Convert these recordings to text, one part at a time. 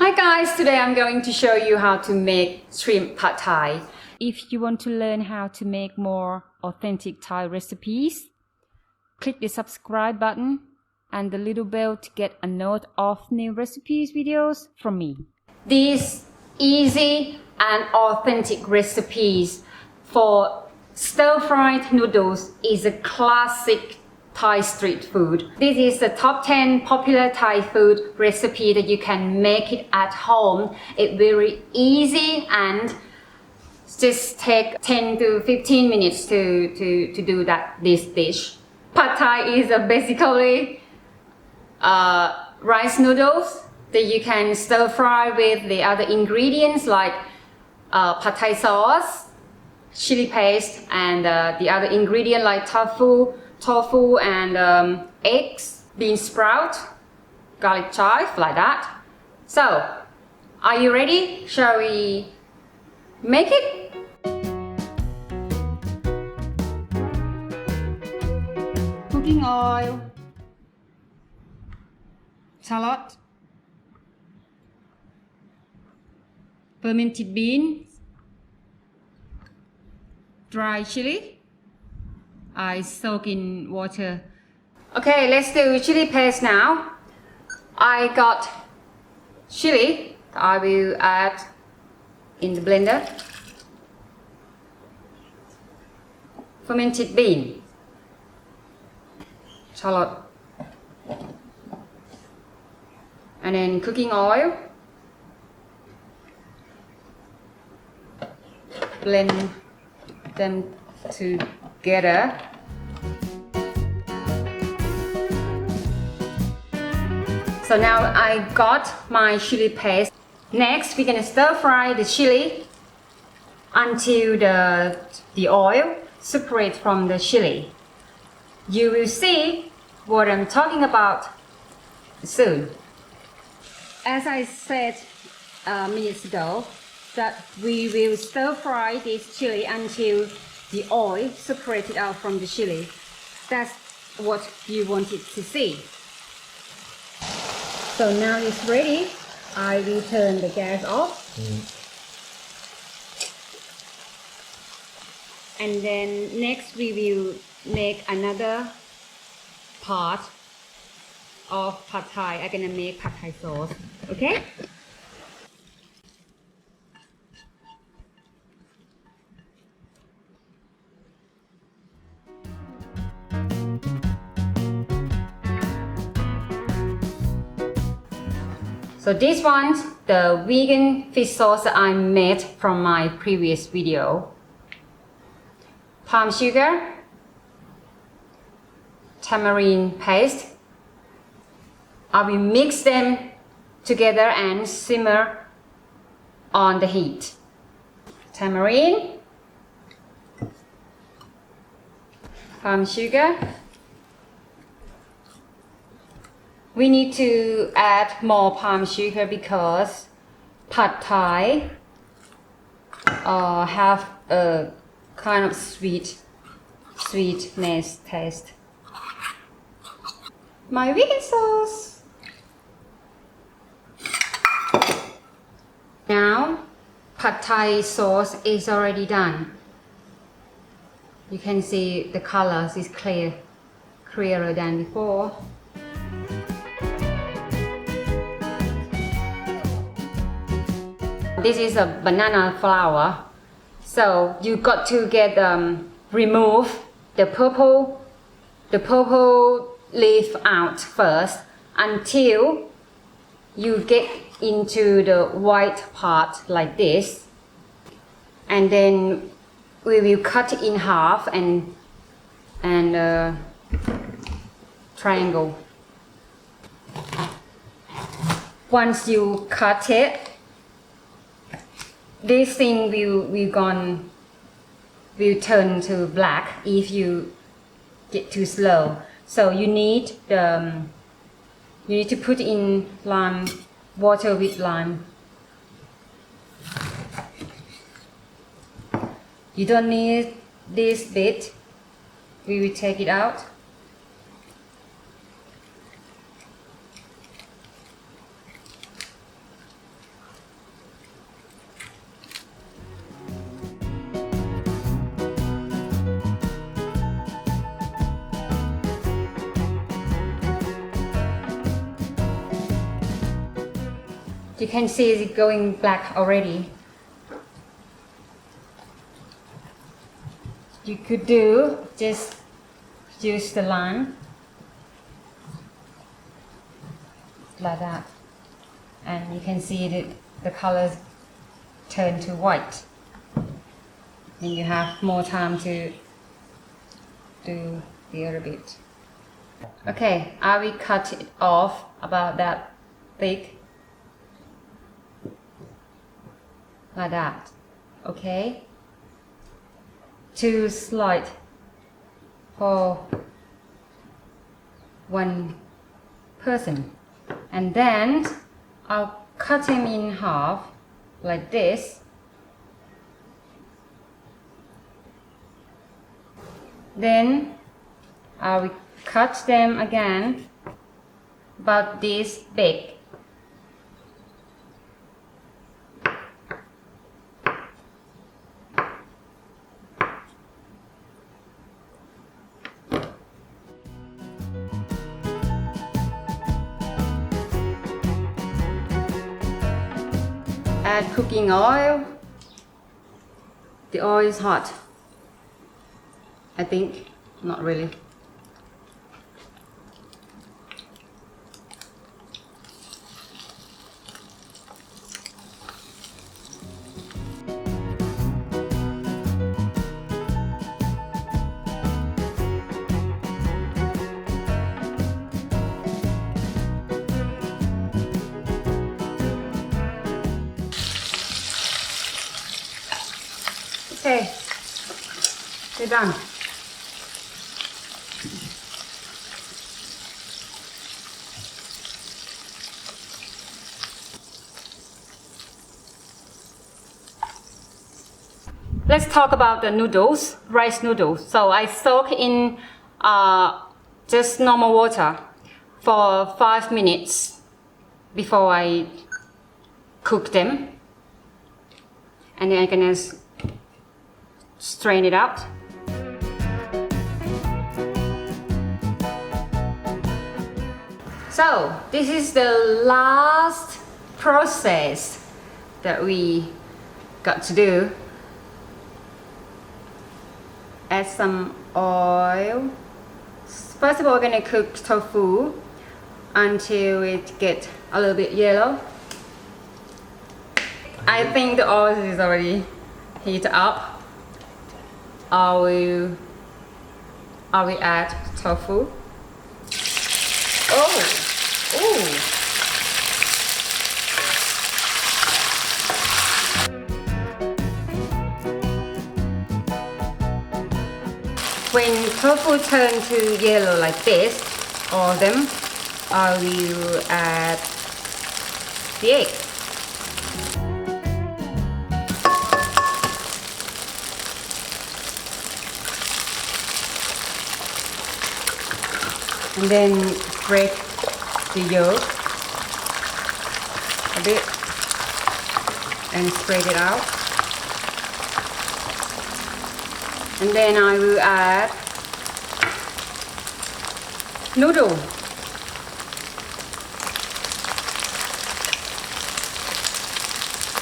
Hi guys, today I'm going to show you how to make shrimp pad thai. If you want to learn how to make more authentic Thai recipes, click the subscribe button and the little bell to get a note of new recipes videos from me. These easy and authentic recipes for stir-fried noodles is a classic Thai street food. This is the top 10 popular Thai food recipe that you can make it at home. It's very easy and just take 10 to 15 minutes to do this dish. Pad Thai is basically rice noodles that you can stir fry with the other ingredients like Pad Thai sauce, chili paste, and the other ingredient like tofu and eggs, bean sprout, garlic chive, like that. So, are you ready? Shall we make it? Cooking oil, shallot, fermented beans, dry chili. I soak in water. Okay, let's do chili paste now. I got chili. I will add in the blender. Fermented bean, shallot, and then cooking oil. Blend them together. So now I got my chili paste. Next, we're gonna stir fry the chili until the oil separates from the chili. You will see what I'm talking about soon. As I said minutes ago, that we will stir fry this chili until the oil separated out from the chili. That's what you wanted to see. So now it's ready. I will turn the gas off. And then next we will make another part of Pad Thai. I'm gonna make Pad Thai sauce. Okay? So this one's the vegan fish sauce that I made from my previous video. Palm sugar, tamarind paste. I will mix them together and simmer on the heat. Tamarind, palm sugar. We need to add more palm sugar because Pad Thai have a kind of sweetness taste. My vegan sauce. Now, Pad Thai sauce is already done. You can see the colors is clearer than before. This is a banana flour, so you got to remove the purple leaf out first until you get into the white part like this, and then we will cut it in half and triangle. Once you cut it, this thing will turn to black if you get too slow. So you need to put in water with lime. You don't need this bit. We will take it out. You can see it going black already. You could do just use the lime like that, and you can see that the colors turn to white. And you have more time to do the other bit. Okay, I will cut it off about that thick. Like that, okay? 2 slices for 1 person. And then I'll cut them in half like this. Then I will cut them again about this big. Add cooking oil. The oil is hot, I think. Not really. Okay, they're done. Let's talk about the noodles, rice noodles. So I soak in just normal water for 5 minutes before I cook them. And then I'm gonna strain it out. So this is the last process that we got to do. Add some oil. First of all, we're gonna cook tofu until it gets a little bit yellow. I think the oil is already heated up. I will add tofu. When tofu turns to yellow like this, all of them, I will add the egg. And then break the yolk a bit and spread it out. And then I will add noodle.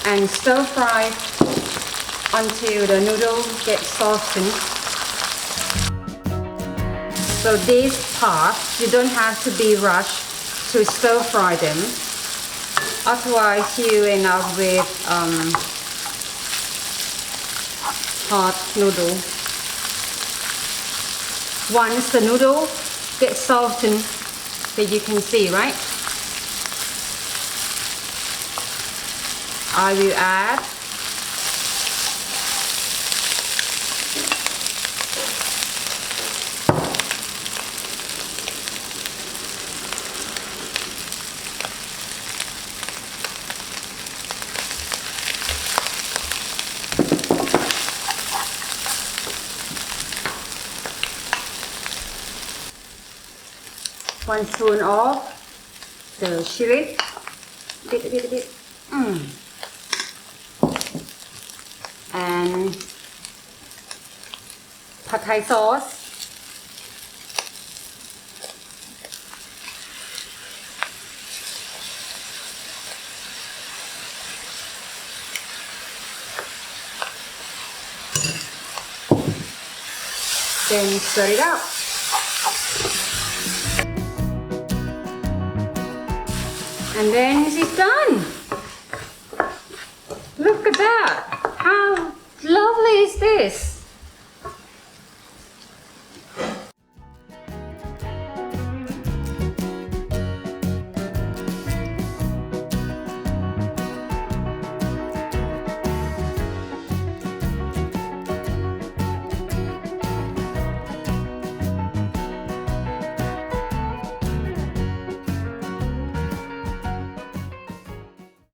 And stir fry until the noodle gets softened. So this part, you don't have to be rushed to stir fry them. Otherwise you end up with hot noodle. Once the noodle gets softened, that you can see, right? I will add one spoon of the chili, a bit. And Pad Thai sauce. Then stir it out. And then it's done. Look at that. How lovely is this?